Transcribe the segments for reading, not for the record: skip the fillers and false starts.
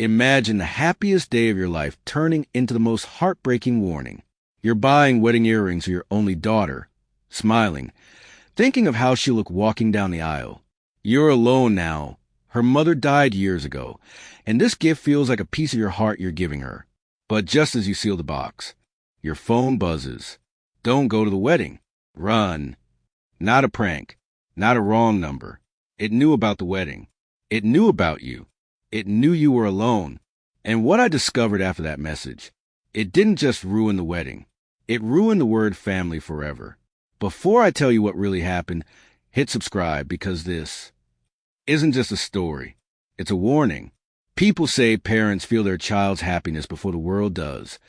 Imagine the happiest day of your life turning into the most heartbreaking warning. You're buying wedding earrings for your only daughter, smiling, thinking of how she'll look walking down the aisle. You're alone now. Her mother died years ago, and this gift feels like a piece of your heart you're giving her. But just as you seal the box, your phone buzzes. Don't go to the wedding. Run. Not a prank. Not a wrong number. It knew about the wedding. It knew about you. It knew you were alone. And what I discovered after that message, it didn't just ruin the wedding. It ruined the word family forever. Before I tell you what really happened, hit subscribe because this isn't just a story. It's a warning. People say parents feel their child's happiness before the world does.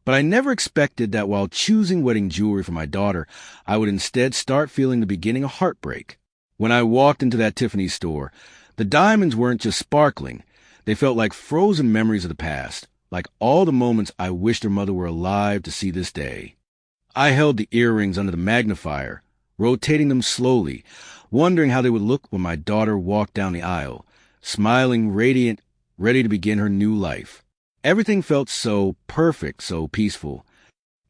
But I never expected that while choosing wedding jewelry for my daughter, I would instead start feeling the beginning of heartbreak. When I walked into that Tiffany store, the diamonds weren't just sparkling. They felt like frozen memories of the past, like all the moments I wished her mother were alive to see this day. I held the earrings under the magnifier, rotating them slowly, wondering how they would look when my daughter walked down the aisle, smiling, radiant, ready to begin her new life. Everything felt so perfect, so peaceful,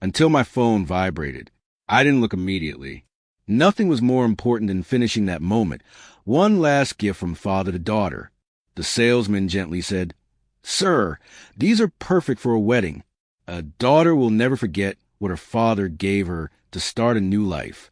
until my phone vibrated. I didn't look immediately. Nothing was more important than finishing that moment. One last gift from father to daughter. The salesman gently said, "Sir, these are perfect for a wedding. A daughter will never forget what her father gave her to start a new life."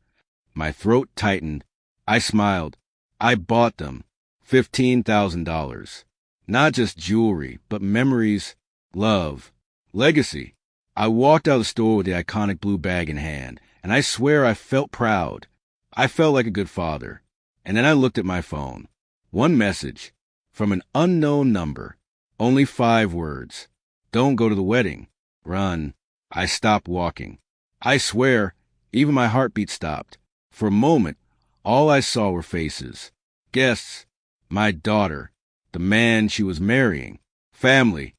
My throat tightened. I smiled. I bought them. $15,000. Not just jewelry, but memories, love, legacy. I walked out of the store with the iconic blue bag in hand, and I swear I felt proud. I felt like a good father. And then I looked at my phone. One message from an unknown number. Only 5 words. Don't go to the wedding. Run. I stopped walking. I swear, even my heartbeat stopped. For a moment, all I saw were faces. Guests. My daughter. The man she was marrying. Family.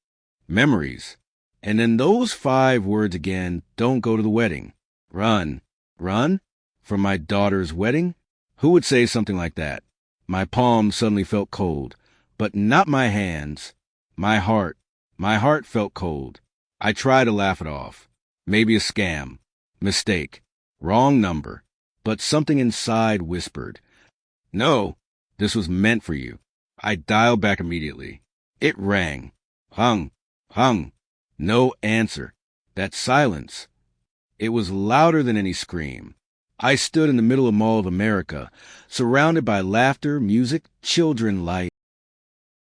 Memories. And then those 5 words again. Don't go to the wedding. Run. Run? From my daughter's wedding? Who would say something like that? My palms suddenly felt cold. But not my hands. My heart. My heart felt cold. I tried to laugh it off. Maybe a scam. Mistake. Wrong number. But something inside whispered, "No, this was meant for you." I dialed back immediately. It rang. Hung. Hung. No answer. That silence. It was louder than any scream. I stood in the middle of Mall of America, surrounded by laughter, music, children, light.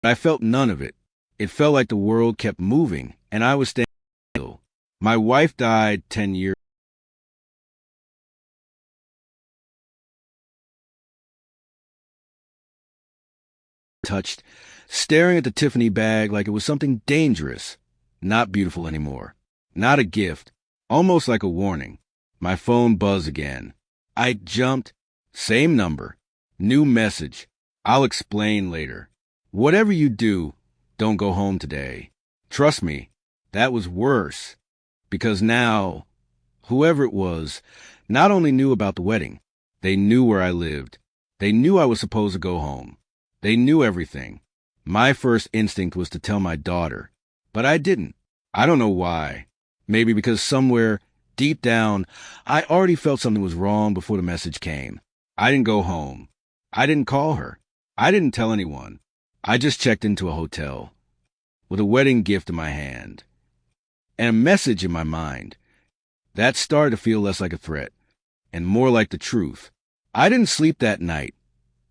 I felt none of it. It felt like the world kept moving, and I was standing still. My wife died 10 years touched, staring at the Tiffany bag like it was something dangerous, not beautiful anymore, not a gift, almost like a warning. My phone buzzed again. I jumped. Same number. New message. I'll explain later. Whatever you do, don't go home today. Trust me, that was worse. Because now, whoever it was, not only knew about the wedding, they knew where I lived. They knew I was supposed to go home. They knew everything. My first instinct was to tell my daughter, but I didn't. I don't know why. Maybe because somewhere, deep down, I already felt something was wrong before the message came. I didn't go home. I didn't call her. I didn't tell anyone. I just checked into a hotel with a wedding gift in my hand and a message in my mind. That started to feel less like a threat and more like the truth. I didn't sleep that night,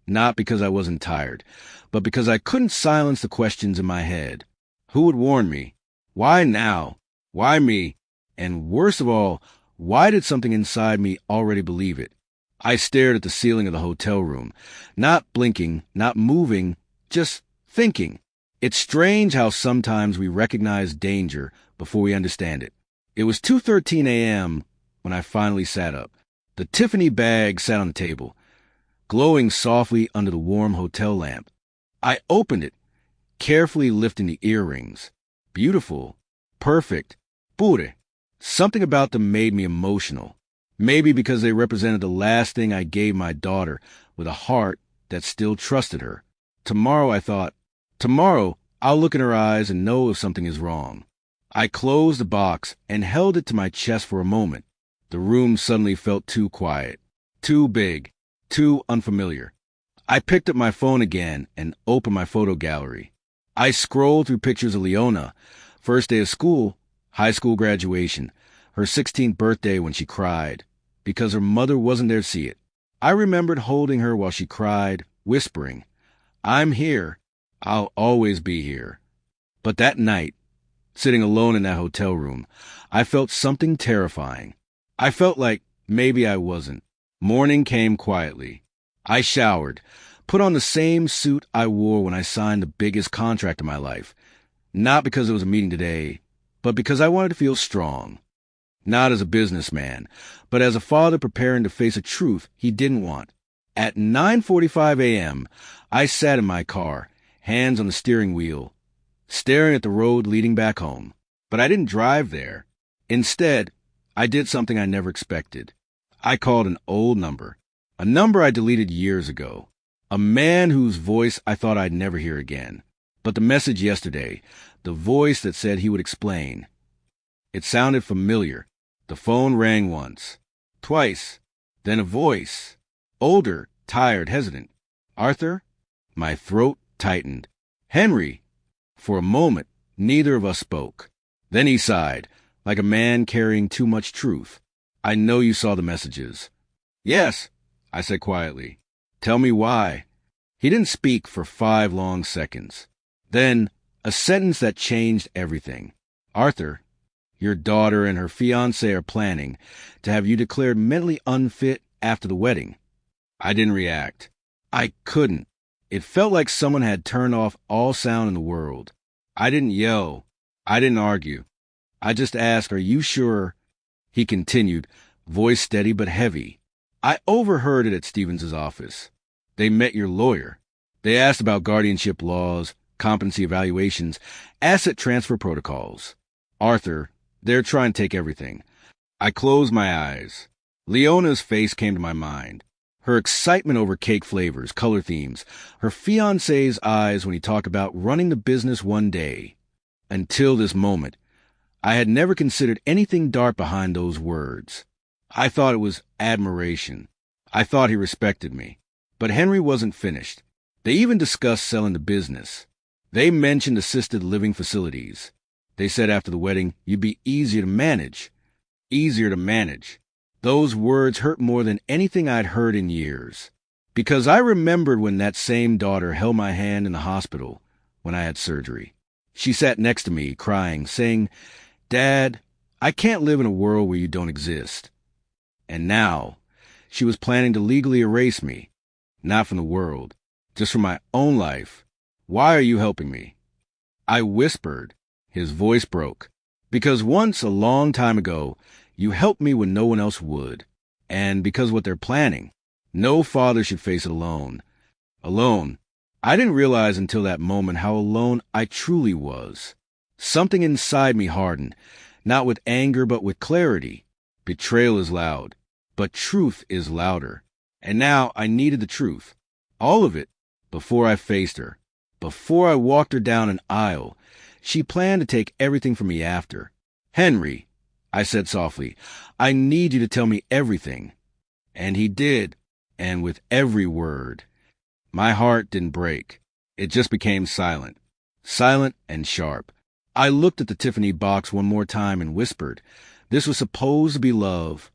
not because I wasn't tired, but because I couldn't silence the questions in my head. Who would warn me? Why now? Why me? And worst of all, why did something inside me already believe it? I stared at the ceiling of the hotel room, not blinking, not moving, just thinking. It's strange how sometimes we recognize danger before we understand it. It was 2:13 a.m. when I finally sat up. The Tiffany bag sat on the table, glowing softly under the warm hotel lamp. I opened it, carefully lifting the earrings. Beautiful, perfect, pure. Something about them made me emotional. Maybe because they represented the last thing I gave my daughter with a heart that still trusted her. Tomorrow, I thought, tomorrow I'll look in her eyes and know if something is wrong. I closed the box and held it to my chest for a moment. The room suddenly felt too quiet, too big, too unfamiliar. I picked up my phone again and opened my photo gallery. I scrolled through pictures of Leona, first day of school, high school graduation, her 16th birthday when she cried, because her mother wasn't there to see it. I remembered holding her while she cried, whispering, "I'm here. I'll always be here." But that night, sitting alone in that hotel room, I felt something terrifying. I felt like maybe I wasn't. Morning came quietly. I showered, put on the same suit I wore when I signed the biggest contract of my life. Not because it was a meeting today, but because I wanted to feel strong. Not as a businessman, but as a father preparing to face a truth he didn't want. At 9:45 a.m., I sat in my car, hands on the steering wheel, staring at the road leading back home. But I didn't drive there. Instead, I did something I never expected. I called an old number, a number I deleted years ago, a man whose voice I thought I'd never hear again. But the message yesterday, the voice that said he would explain, it sounded familiar. The phone rang once, twice, then a voice, older, tired, hesitant. "Arthur?" My throat tightened. "Henry?" For a moment, neither of us spoke. Then he sighed, like a man carrying too much truth. "I know you saw the messages." "Yes," I said quietly. "Tell me why." He didn't speak for 5 long seconds. Then, a sentence that changed everything. "Arthur, your daughter and her fiancé are planning to have you declared mentally unfit after the wedding." I didn't react. I couldn't. It felt like someone had turned off all sound in the world. I didn't yell. I didn't argue. I just asked, "Are you sure?" He continued, voice steady but heavy. "I overheard it at Stevens's office. They met your lawyer. They asked about guardianship laws, competency evaluations, asset transfer protocols. Arthur, they're trying to take everything." I closed my eyes. Leona's face came to my mind. Her excitement over cake flavors, color themes, her fiancé's eyes when he talked about running the business one day. Until this moment, I had never considered anything dark behind those words. I thought it was admiration. I thought he respected me. But Henry wasn't finished. They even discussed selling the business. They mentioned assisted living facilities. They said after the wedding, you'd be easier to manage. Easier to manage. Those words hurt more than anything I'd heard in years. Because I remembered when that same daughter held my hand in the hospital when I had surgery. She sat next to me, crying, saying, "Dad, I can't live in a world where you don't exist." And now, she was planning to legally erase me. Not from the world, just from my own life. "Why are you helping me?" I whispered. His voice broke. "Because once, a long time ago, you helped me when no one else would. And because what they're planning, no father should face it alone." Alone. I didn't realize until that moment how alone I truly was. Something inside me hardened, not with anger but with clarity. Betrayal is loud, but truth is louder. And now I needed the truth. All of it, before I faced her. Before I walked her down an aisle. She planned to take everything from me after. "Henry," I said softly, "I need you to tell me everything." And he did, and with every word. My heart didn't break. It just became silent. Silent and sharp. I looked at the Tiffany box one more time and whispered, "This was supposed to be love."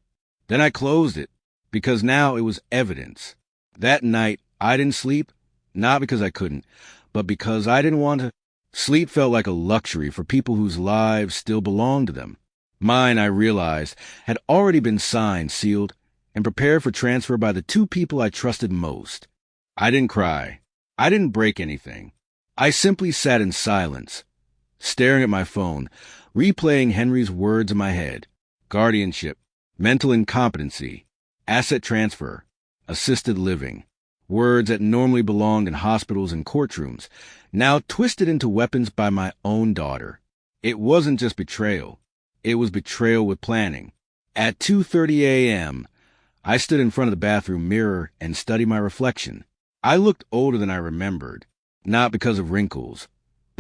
Then I closed it, because now it was evidence. That night, I didn't sleep, not because I couldn't, but because I didn't want to. Sleep felt like a luxury for people whose lives still belonged to them. Mine, I realized, had already been signed, sealed, and prepared for transfer by the 2 people I trusted most. I didn't cry. I didn't break anything. I simply sat in silence, staring at my phone, replaying Henry's words in my head. Guardianship, mental incompetency, asset transfer, assisted living. Words that normally belonged in hospitals and courtrooms, now twisted into weapons by my own daughter. It wasn't just betrayal. It was betrayal with planning. At 2:30 a.m., I stood in front of the bathroom mirror and studied my reflection. I looked older than I remembered, not because of wrinkles,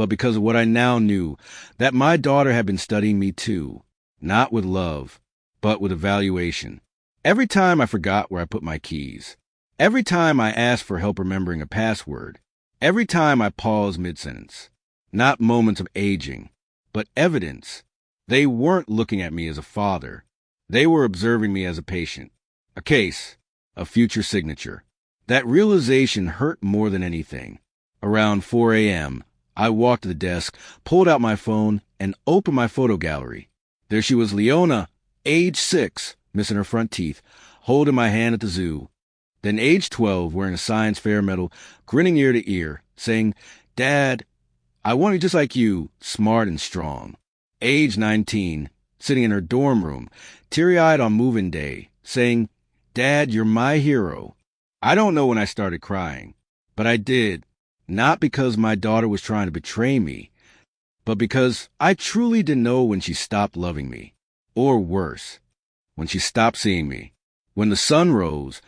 but because of what I now knew, that my daughter had been studying me too, not with love, but with evaluation. Every time I forgot where I put my keys, every time I asked for help remembering a password, every time I paused mid-sentence, not moments of aging, but evidence. They weren't looking at me as a father. They were observing me as a patient, a case, a future signature. That realization hurt more than anything. Around 4 a.m., I walked to the desk, pulled out my phone, and opened my photo gallery. There she was, Leona, age 6, missing her front teeth, holding my hand at the zoo. Then age 12, wearing a science fair medal, grinning ear to ear, saying, "Dad, I want to be just like you, smart and strong." Age 19, sitting in her dorm room, teary-eyed on move-in day, saying, "Dad, you're my hero." I don't know when I started crying, but I did, not because my daughter was trying to betray me, but because I truly didn't know when she stopped loving me. Or worse, when she stopped seeing me. When the sun rose,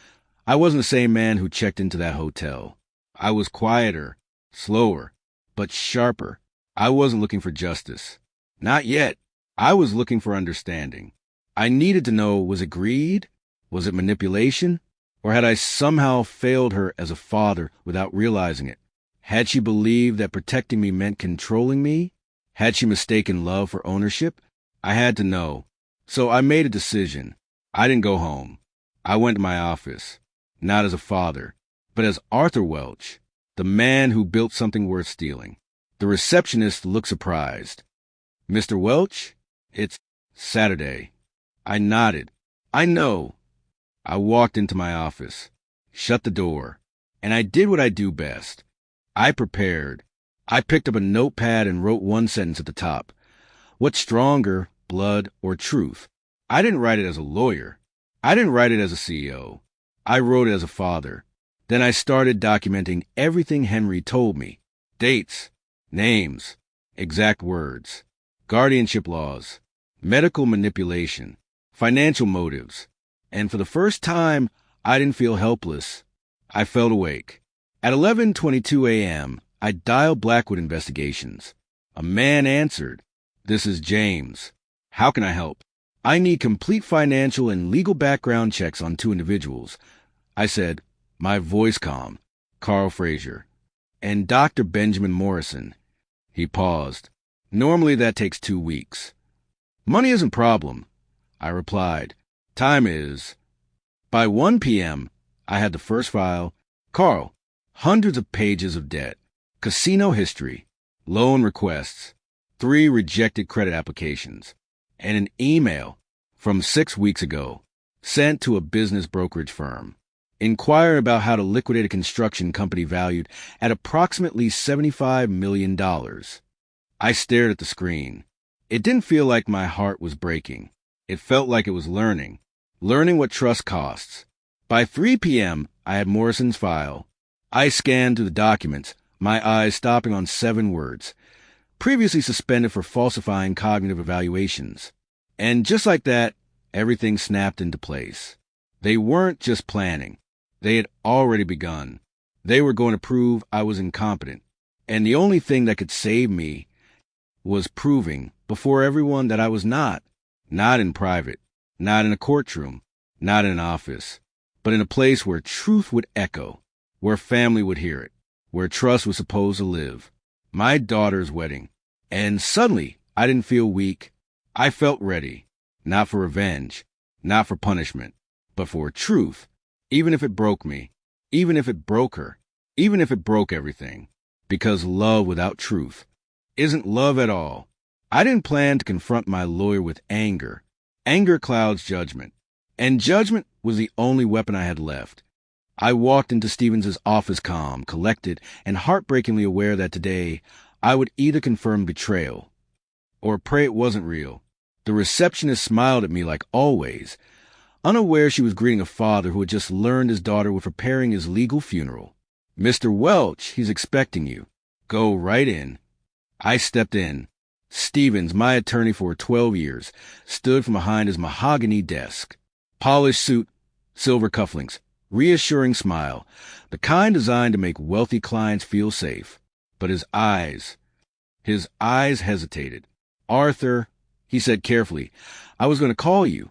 I wasn't the same man who checked into that hotel. I was quieter, slower, but sharper. I wasn't looking for justice. Not yet. I was looking for understanding. I needed to know, was it greed? Was it manipulation? Or had I somehow failed her as a father without realizing it? Had she believed that protecting me meant controlling me? Had she mistaken love for ownership? I had to know. So I made a decision. I didn't go home. I went to my office, not as a father, but as Arthur Welch, the man who built something worth stealing. The receptionist looked surprised. "Mr. Welch? It's Saturday." I nodded. "I know." I walked into my office, shut the door, and I did what I do best. I prepared. I picked up a notepad and wrote one sentence at the top. What's stronger, blood or truth? I didn't write it as a lawyer. I didn't write it as a CEO. I wrote it as a father. Then I started documenting everything Henry told me. Dates, names, exact words, guardianship laws, medical manipulation, financial motives. And for the first time, I didn't feel helpless. I felt awake. At 11:22 a.m., I dialed Blackwood Investigations. A man answered. "This is James. How can I help?" "I need complete financial and legal background checks on 2 individuals." I said, my voice calm. "Carl Fraser. And Dr. Benjamin Morrison." He paused. "Normally that takes 2 weeks." "Money isn't a problem," I replied. "Time is." By 1 p.m., I had the first file. Carl, hundreds of pages of debt, casino history, loan requests, 3 rejected credit applications, and an email from 6 weeks ago sent to a business brokerage firm, inquiring about how to liquidate a construction company valued at approximately $75 million. I stared at the screen. It didn't feel like my heart was breaking. It felt like it was learning what trust costs. By 3 p.m., I had Morrison's file. I scanned through the documents, my eyes stopping on 7 words, previously suspended for falsifying cognitive evaluations. And just like that, everything snapped into place. They weren't just planning. They had already begun. They were going to prove I was incompetent. And the only thing that could save me was proving before everyone that I was not in private, not in a courtroom, not in an office, but in a place where truth would echo, where family would hear it, where trust was supposed to live. My daughter's wedding. And suddenly, I didn't feel weak. I felt ready, not for revenge, not for punishment, but for truth, even if it broke me, even if it broke her, even if it broke everything, because love without truth isn't love at all. I didn't plan to confront my lawyer with anger. Anger clouds judgment, and judgment was the only weapon I had left. I walked into Stevens's office calm, collected, and heartbreakingly aware that today I would either confirm betrayal or pray it wasn't real. The receptionist smiled at me like always, unaware she was greeting a father who had just learned his daughter was preparing his legal funeral. "Mr. Welch, he's expecting you. Go right in." I stepped in. Stevens, my attorney for 12 years, stood from behind his mahogany desk. Polished suit, silver cufflinks, reassuring smile, the kind designed to make wealthy clients feel safe. But his eyes, His eyes hesitated. "Arthur," he said carefully, "I was going to call you."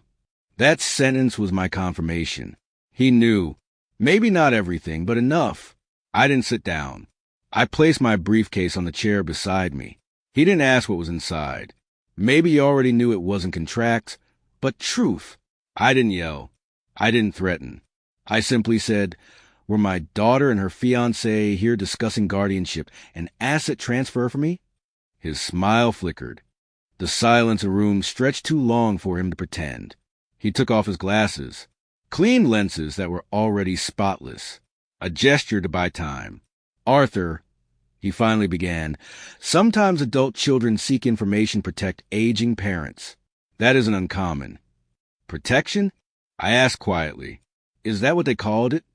That sentence was my confirmation. He knew. Maybe not everything, but enough. I didn't sit down. I placed my briefcase on the chair beside me. He didn't ask what was inside. Maybe he already knew it wasn't contracts, but truth. I didn't yell. I didn't threaten. I simply said, "Were my daughter and her fiancé here discussing guardianship and asset transfer for me?" His smile flickered. The silence in the room stretched too long for him to pretend. He took off his glasses, clean lenses that were already spotless, a gesture to buy time. "Arthur," he finally began, "sometimes adult children seek information to protect aging parents. That isn't uncommon." "Protection?" I asked quietly. "Is that what they called it?"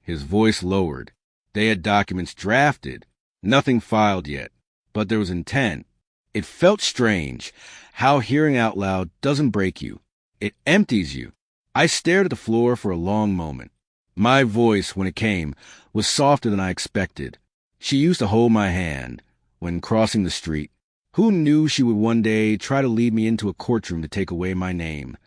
His voice lowered. They had documents drafted, nothing filed yet, but there was intent. It felt strange, how hearing out loud doesn't break you. It empties you. I stared at the floor for a long moment. My voice, when it came, was softer than I expected. She used to hold my hand when crossing the street. Who knew she would one day try to lead me into a courtroom to take away my name?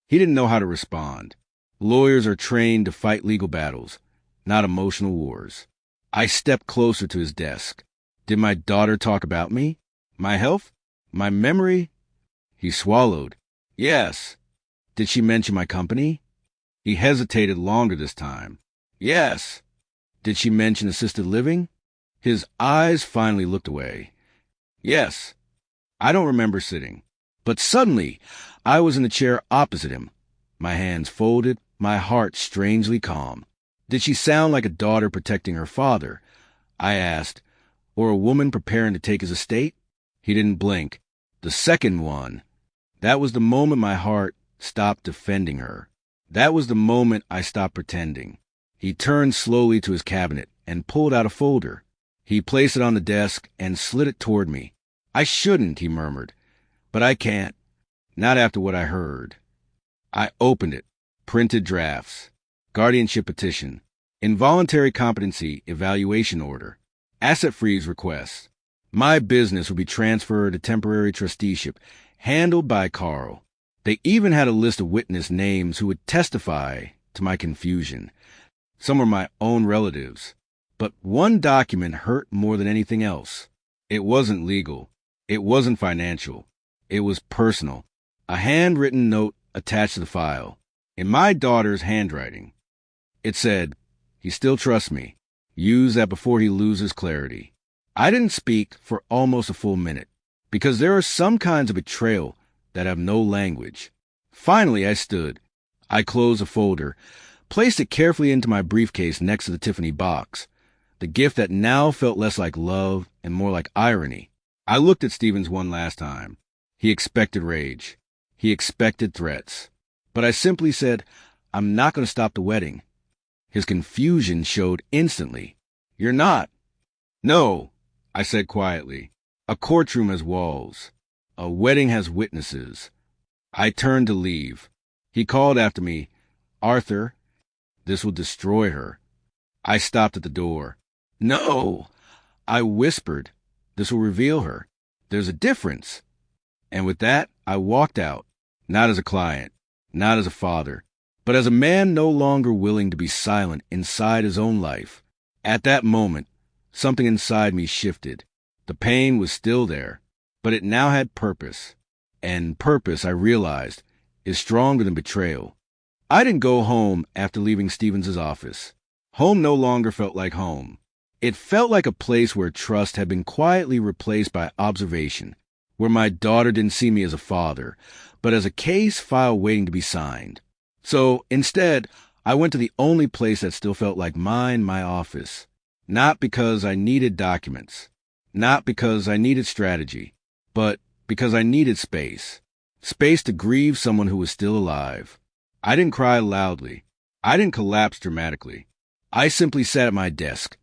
He didn't know how to respond. Lawyers are trained to fight legal battles, not emotional wars. I stepped closer to his desk. Did my daughter talk about me? My health? My memory? He swallowed. Yes. Did she mention my company? He hesitated longer this time. Yes. Did she mention assisted living? His eyes finally looked away. Yes. I don't remember sitting. But suddenly, I was in the chair opposite him, my hands folded, my heart strangely calm. Did she sound like a daughter protecting her father? I asked. Or a woman preparing to take his estate? He didn't blink. The second one. That was the moment my heart stopped defending her. That was the moment I stopped pretending. He turned slowly to his cabinet and pulled out a folder. He placed it on the desk and slid it toward me. "I shouldn't," he murmured, "but I can't. Not after what I heard." I opened it. Printed drafts. Guardianship petition. Involuntary competency evaluation order. Asset freeze request. My business would be transferred to temporary trusteeship, handled by Carl. They even had a list of witness names who would testify to my confusion. Some were my own relatives. But one document hurt more than anything else. It wasn't legal. It wasn't financial. It was personal. A handwritten note attached to the file, in my daughter's handwriting. It said, "He still trusts me. Use that before he loses clarity." I didn't speak for almost a full minute, because there are some kinds of betrayal that have no language. Finally, I stood. I closed the folder, placed it carefully into my briefcase next to the Tiffany box, the gift that now felt less like love and more like irony. I looked at Stevens one last time. He expected rage. He expected threats. But I simply said, "I'm not going to stop the wedding." His confusion showed instantly. "You're not." "No," I said quietly. "A courtroom has walls. A wedding has witnesses." I turned to leave. He called after me, "Arthur, this will destroy her." I stopped at the door. "No," I whispered. "This will reveal her. There's a difference." And with that, I walked out, not as a client, not as a father, but as a man no longer willing to be silent inside his own life. At that moment, something inside me shifted. The pain was still there, but it now had purpose. And purpose, I realized, is stronger than betrayal. I didn't go home after leaving Stevens' office. Home no longer felt like home. It felt like a place where trust had been quietly replaced by observation, where my daughter didn't see me as a father, but as a case file waiting to be signed. So instead, I went to the only place that still felt like mine, my office. Not because I needed documents, not because I needed strategy, but because I needed space. Space to grieve someone who was still alive. I didn't cry loudly. I didn't collapse dramatically. I simply sat at my desk,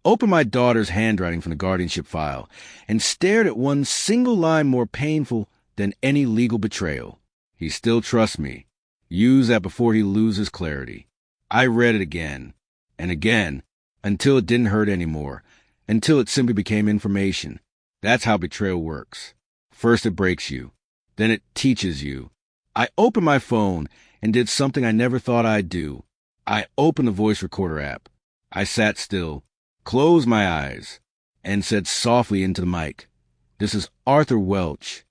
opened my daughter's handwriting from the guardianship file, and stared at one single line more painful than any legal betrayal. "He still trusts me. Use that before he loses clarity." I read it again and again until it didn't hurt anymore, until it simply became information. That's how betrayal works. First it breaks you, then it teaches you. I opened my phone and did something I never thought I'd do. I opened the voice recorder app. I sat still, closed my eyes, and said softly into the mic, "This is Arthur Welch,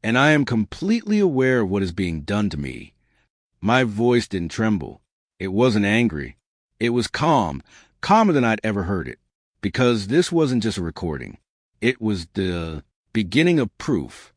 and I am completely aware of what is being done to me." My voice didn't tremble. It wasn't angry. It was calm, calmer than I'd ever heard it, because this wasn't just a recording. It was the beginning of proof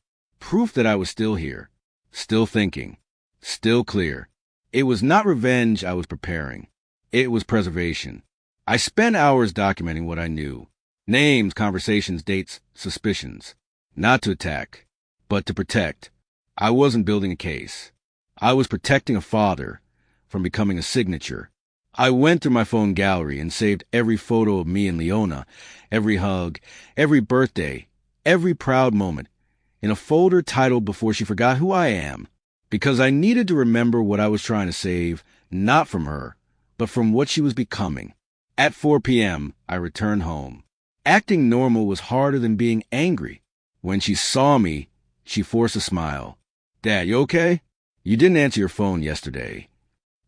that I was still here, still thinking, still clear. It was not revenge I was preparing. It was preservation. I spent hours documenting what I knew. Names, conversations, dates, suspicions. Not to attack, but to protect. I wasn't building a case. I was protecting a father from becoming a signature. I went through my phone gallery and saved every photo of me and Leona, every hug, every birthday, every proud moment, in a folder titled "Before She Forgot Who I Am," because I needed to remember what I was trying to save, not from her, but from what she was becoming. At 4 p.m., I returned home. Acting normal was harder than being angry. When she saw me, she forced a smile. "Dad, you okay? You didn't answer your phone yesterday."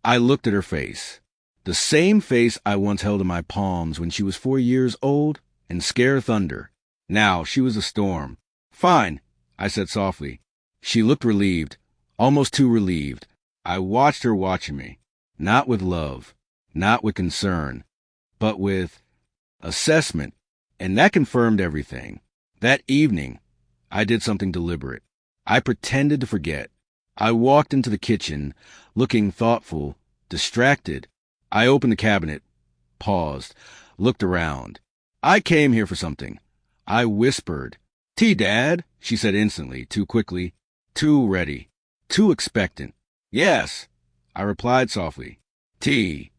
I looked at her face. The same face I once held in my palms when she was 4 years old and scared thunder. Now she was a storm. "Fine," I said softly. She looked relieved, almost too relieved. I watched her watching me, not with love, not with concern, but with assessment, and that confirmed everything. That evening, I did something deliberate. I pretended to forget. I walked into the kitchen, looking thoughtful, distracted. I opened the cabinet, paused, looked around. "I came here for something." I whispered. "Tea, Dad," she said instantly, too quickly, too ready, too expectant. "Yes," I replied softly. "Tea."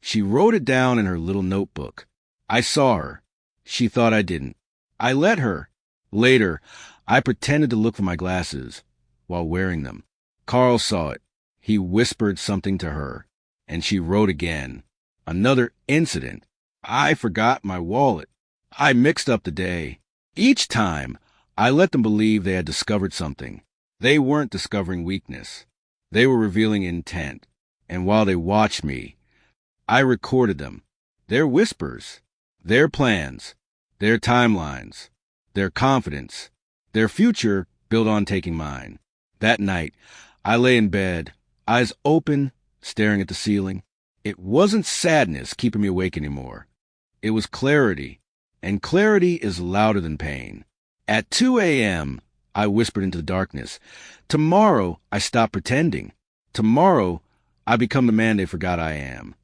She wrote it down in her little notebook. I saw her. She thought I didn't. I let her. Later, I pretended to look for my glasses while wearing them. Carl saw it. He whispered something to her, and she wrote again. Another incident. I forgot my wallet. I mixed up the day. Each time, I let them believe they had discovered something. They weren't discovering weakness. They were revealing intent. And while they watched me, I recorded them. Their whispers, their plans, their timelines, their confidence, their future built on taking mine. That night, I lay in bed, eyes open, staring at the ceiling. It wasn't sadness keeping me awake anymore. It was clarity, and clarity is louder than pain. At 2 a.m., I whispered into the darkness, "Tomorrow, I stop pretending. Tomorrow, I become the man they forgot I am."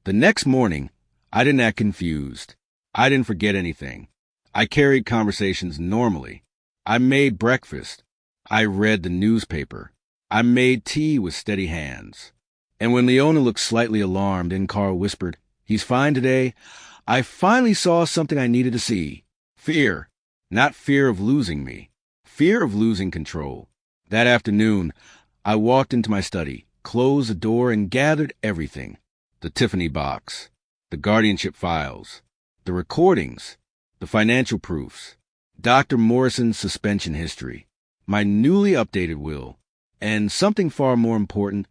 The next morning, I didn't act confused. I didn't forget anything. I carried conversations normally. I made breakfast. I read the newspaper. I made tea with steady hands. And when Leona looked slightly alarmed and Carl whispered, "He's fine today," I finally saw something I needed to see. Fear. Not fear of losing me. Fear of losing control. That afternoon, I walked into my study, closed the door, and gathered everything. The Tiffany box, the guardianship files, the recordings, the financial proofs, Dr. Morrison's suspension history, my newly updated will, and something far more important,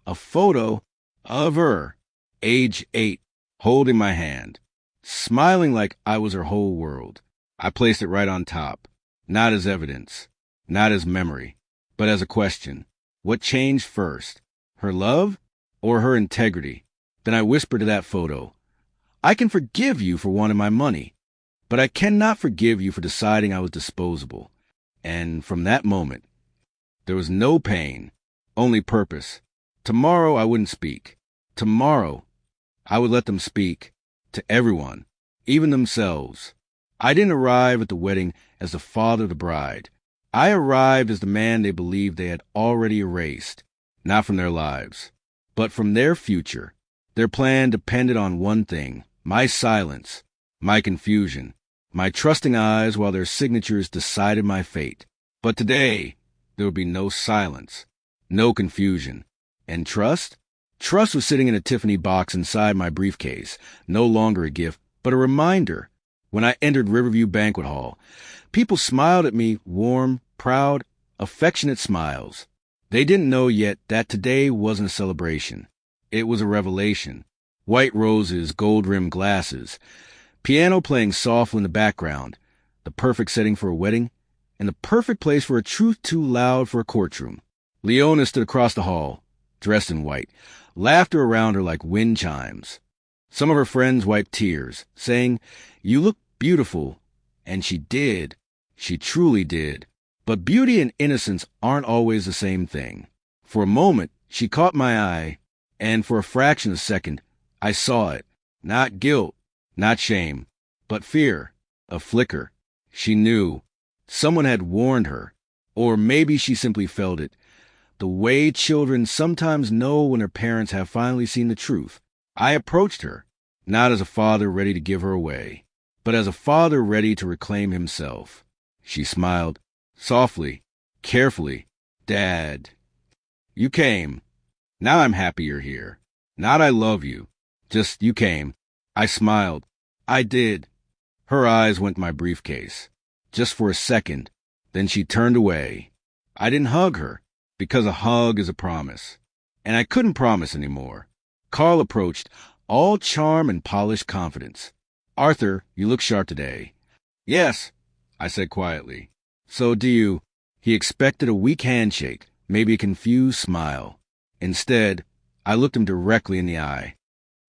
a photo of her, age 8, holding my hand, smiling like I was her whole world. I placed it right on top, not as evidence, not as memory, but as a question. What changed first, her love or her integrity? Then I whispered to that photo, "I can forgive you for wanting my money, but I cannot forgive you for deciding I was disposable." And from that moment, there was no pain, only purpose. Tomorrow I wouldn't speak. Tomorrow I would let them speak to everyone, even themselves. I didn't arrive at the wedding as the father of the bride. I arrived as the man they believed they had already erased, not from their lives, but from their future. Their plan depended on one thing, my silence, my confusion, my trusting eyes while their signatures decided my fate. But today, there would be no silence, no confusion. And trust? Trust was sitting in a Tiffany box inside my briefcase, no longer a gift, but a reminder. When I entered Riverview Banquet Hall, People smiled at me, warm, proud, affectionate smiles. They didn't know yet that today wasn't a celebration. It was a revelation. White roses, gold-rimmed glasses, piano playing softly in the background, the perfect setting for a wedding, and the perfect place for a truth too loud for a courtroom. Leona stood across the hall, dressed in white, laughter around her like wind chimes. Some of her friends wiped tears, saying, "You look beautiful." And she did. She truly did. But beauty and innocence aren't always the same thing. For a moment, she caught my eye, and for a fraction of a second, I saw it. Not guilt, not shame, but fear, a flicker. She knew. Someone had warned her. Or maybe she simply felt it. The way children sometimes know when their parents have finally seen the truth. I approached her, not as a father ready to give her away, but as a father ready to reclaim himself. She smiled, softly, carefully. "Dad, you came. Now I'm happy you're here. Not I love you. Just you came." I smiled. "I did." Her eyes went to my briefcase. Just for a second. Then she turned away. I didn't hug her, because a hug is a promise. And I couldn't promise anymore. Carl approached, all charm and polished confidence. "Arthur, you look sharp today." "Yes," I said quietly. "So do you." He expected a weak handshake, maybe a confused smile. Instead, I looked him directly in the eye.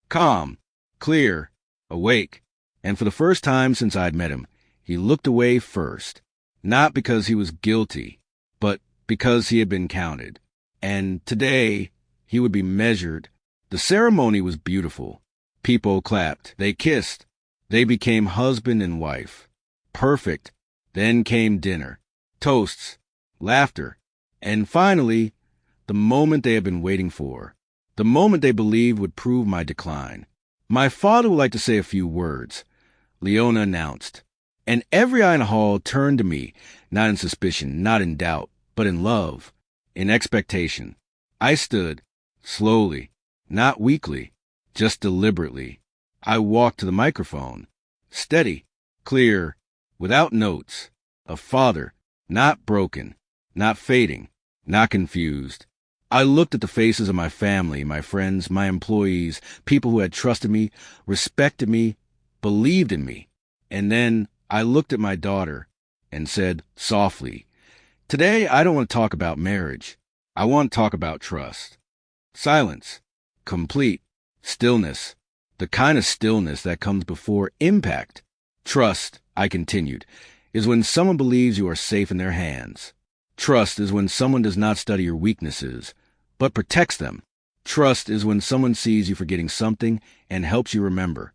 Calm, clear, awake. And for the first time since I'd met him, he looked away first. Not because he was guilty, but because he had been counted. And today, he would be measured. The ceremony was beautiful. People clapped. They kissed. They became husband and wife. Perfect. Then came dinner. Toasts. Laughter. And finally, the moment they had been waiting for. The moment they believed would prove my decline. "My father would like to say a few words," Leona announced. And every eye in the hall turned to me, not in suspicion, not in doubt, but in love, in expectation. I stood, slowly, not weakly, just deliberately. I walked to the microphone, steady, clear, without notes. A father, not broken, not fading, not confused. I looked at the faces of my family, my friends, my employees, people who had trusted me, respected me, believed in me. And then I looked at my daughter and said softly, "Today I don't want to talk about marriage. I want to talk about trust." Silence. Complete. Stillness. The kind of stillness that comes before impact. "Trust," I continued, "is when someone believes you are safe in their hands. Trust is when someone does not study your weaknesses, but protects them. Trust is when someone sees you forgetting something and helps you remember,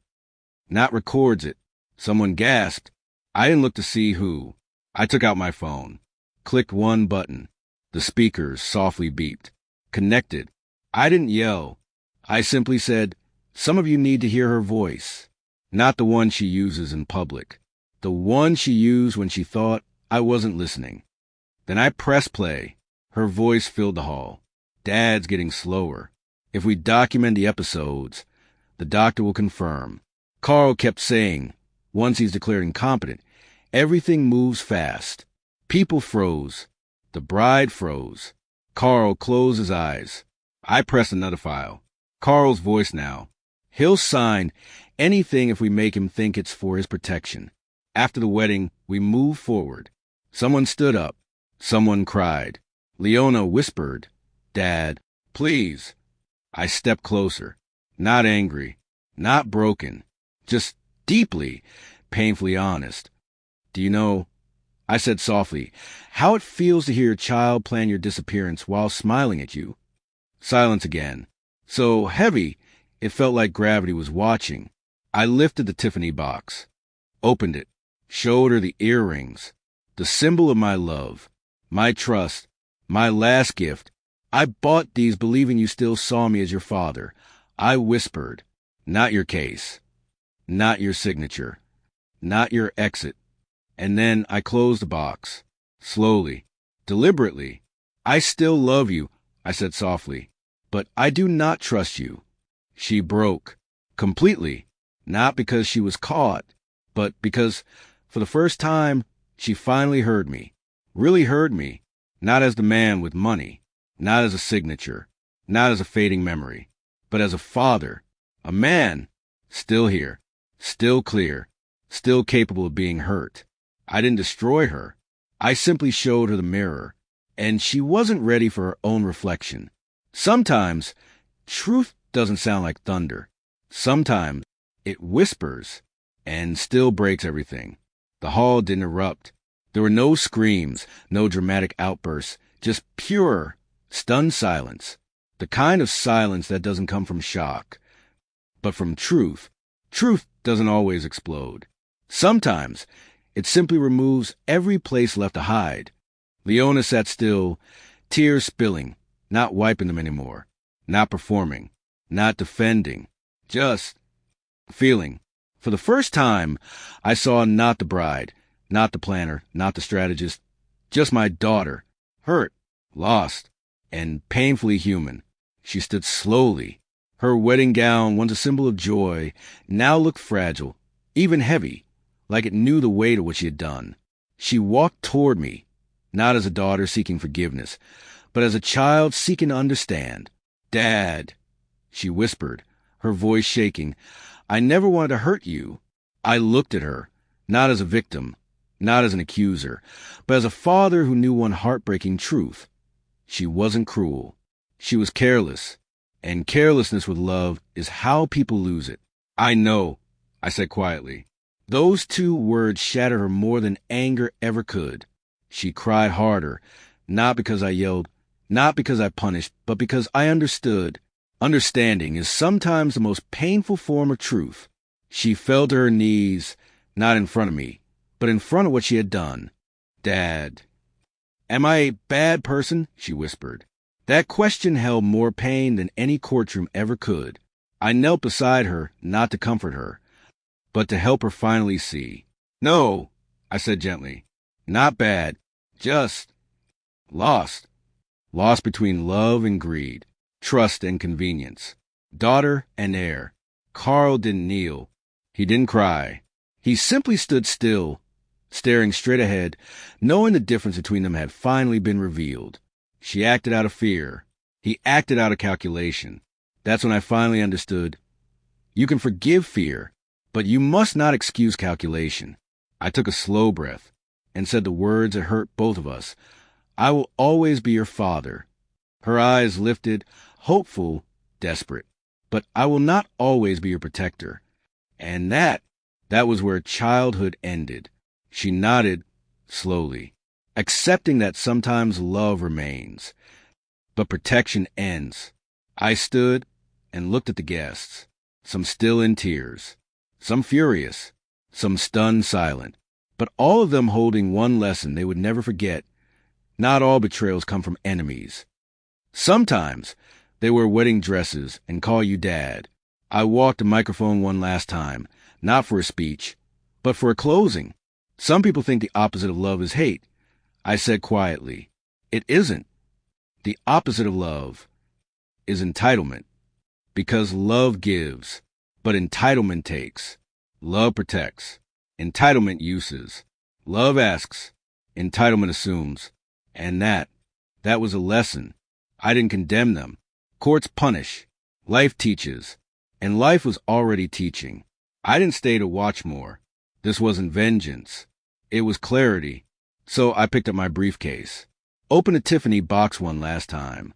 not records it." Someone gasped. I didn't look to see who. I took out my phone, clicked one button. The speakers softly beeped. Connected. I didn't yell. I simply said, "Some of you need to hear her voice." Not the one she uses in public. The one she used when she thought I wasn't listening. Then I pressed play. Her voice filled the hall. "Dad's getting slower. If we document the episodes, the doctor will confirm." Carl kept saying, once he's declared incompetent, everything moves fast. People froze. The bride froze. Carl closed his eyes. I pressed another file. Carl's voice now. "He'll sign anything if we make him think it's for his protection." After the wedding, we moved forward. Someone stood up. Someone cried. Leona whispered, "Dad, please." I stepped closer. Not angry. Not broken. Just deeply, painfully honest. "Do you know," I said softly, "how it feels to hear your child plan your disappearance while smiling at you?" Silence again. So heavy, it felt like gravity was watching. I lifted the Tiffany box, opened it, showed her the earrings, the symbol of my love, my trust, my last gift. "I bought these believing you still saw me as your father." I whispered, "Not your case. Not your signature. Not your exit." And then I closed the box. Slowly. Deliberately. "I still love you," I said softly. "But I do not trust you." She broke. Completely. Not because she was caught, but because, for the first time, She finally heard me. Really heard me. Not as the man with money. Not as a signature. Not as a fading memory. But as a father. A man. Still here. Still clear. Still capable of being hurt. I didn't destroy her. I simply showed her the mirror. And she wasn't ready for her own reflection. Sometimes, truth doesn't sound like thunder. Sometimes, it whispers and still breaks everything. The hall didn't erupt. There were no screams, no dramatic outbursts, just pure, stunned silence. The kind of silence that doesn't come from shock, but from truth. Truth doesn't always explode. Sometimes, it simply removes every place left to hide. Leona sat still, tears spilling, not wiping them anymore, not performing, not defending, just feeling. For the first time, I saw not the bride, not the planner, not the strategist, just my daughter, hurt, lost, and painfully human. She stood slowly. Her wedding gown, once a symbol of joy, now looked fragile, even heavy, like it knew the weight of what she had done. She walked toward me, not as a daughter seeking forgiveness, but as a child seeking to understand. "Dad," she whispered, her voice shaking, "I never wanted to hurt you." I looked at her, not as a victim, not as an accuser, but as a father who knew one heartbreaking truth. She wasn't cruel. She was careless, and carelessness with love is how people lose it. "I know," I said quietly. Those two words shattered her more than anger ever could. She cried harder, not because I yelled, not because I punished, but because I understood. Understanding is sometimes the most painful form of truth. She fell to her knees, not in front of me, but in front of what she had done. "Dad." "Am I a bad person?" she whispered. That question held more pain than any courtroom ever could. I knelt beside her, not to comfort her, but to help her finally see. "No," I said gently. "Not bad. Just lost. Lost between love and greed, trust and convenience, daughter and heir." Carl didn't kneel. He didn't cry. He simply stood still, staring straight ahead, knowing the difference between them had finally been revealed. She acted out of fear. He acted out of calculation. That's when I finally understood. You can forgive fear, but you must not excuse calculation. I took a slow breath and said the words that hurt both of us. "I will always be your father." Her eyes lifted, hopeful, desperate. "But I will not always be your protector." And that was where childhood ended. She nodded slowly, accepting that sometimes love remains, but protection ends. I stood and looked at the guests, some still in tears, some furious, some stunned silent, but all of them holding one lesson they would never forget. Not all betrayals come from enemies. Sometimes they wear wedding dresses and call you dad. I walked the microphone one last time, not for a speech, but for a closing. Some people think the opposite of love is hate. I said quietly, it isn't. The opposite of love is entitlement, because love gives, but entitlement takes. Love protects. Entitlement uses. Love asks. Entitlement assumes. And that was a lesson. I didn't condemn them. Courts punish. Life teaches. And life was already teaching. I didn't stay to watch more. This wasn't vengeance. It was clarity. So I picked up my briefcase. Opened a Tiffany box one last time.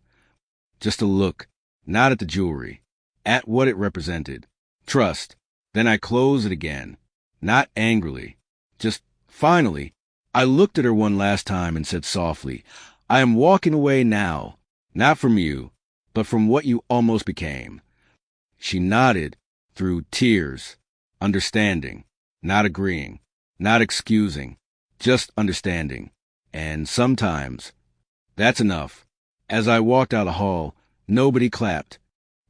Just to look, not at the jewelry, at what it represented. Trust. Then I closed it again. Not angrily. Just finally. I looked at her one last time and said softly, "I am walking away now, not from you, but from what you almost became." She nodded through tears, understanding, not agreeing, not excusing, just understanding. And sometimes, that's enough. As I walked out the hall, nobody clapped.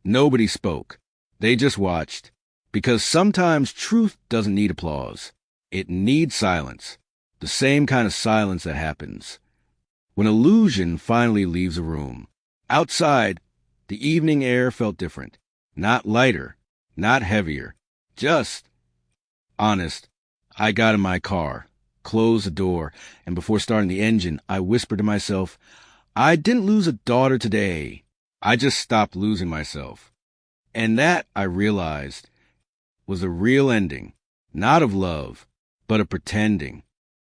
Nobody spoke. They just watched. Because sometimes truth doesn't need applause. It needs silence. The same kind of silence that happens when illusion finally leaves a room. Outside, the evening air felt different. Not lighter, not heavier. Just honest. I got in my car. closed the door, and before starting the engine, I whispered to myself, I didn't lose a daughter today. I just stopped losing myself. And that, I realized, was a real ending, not of love, but of pretending.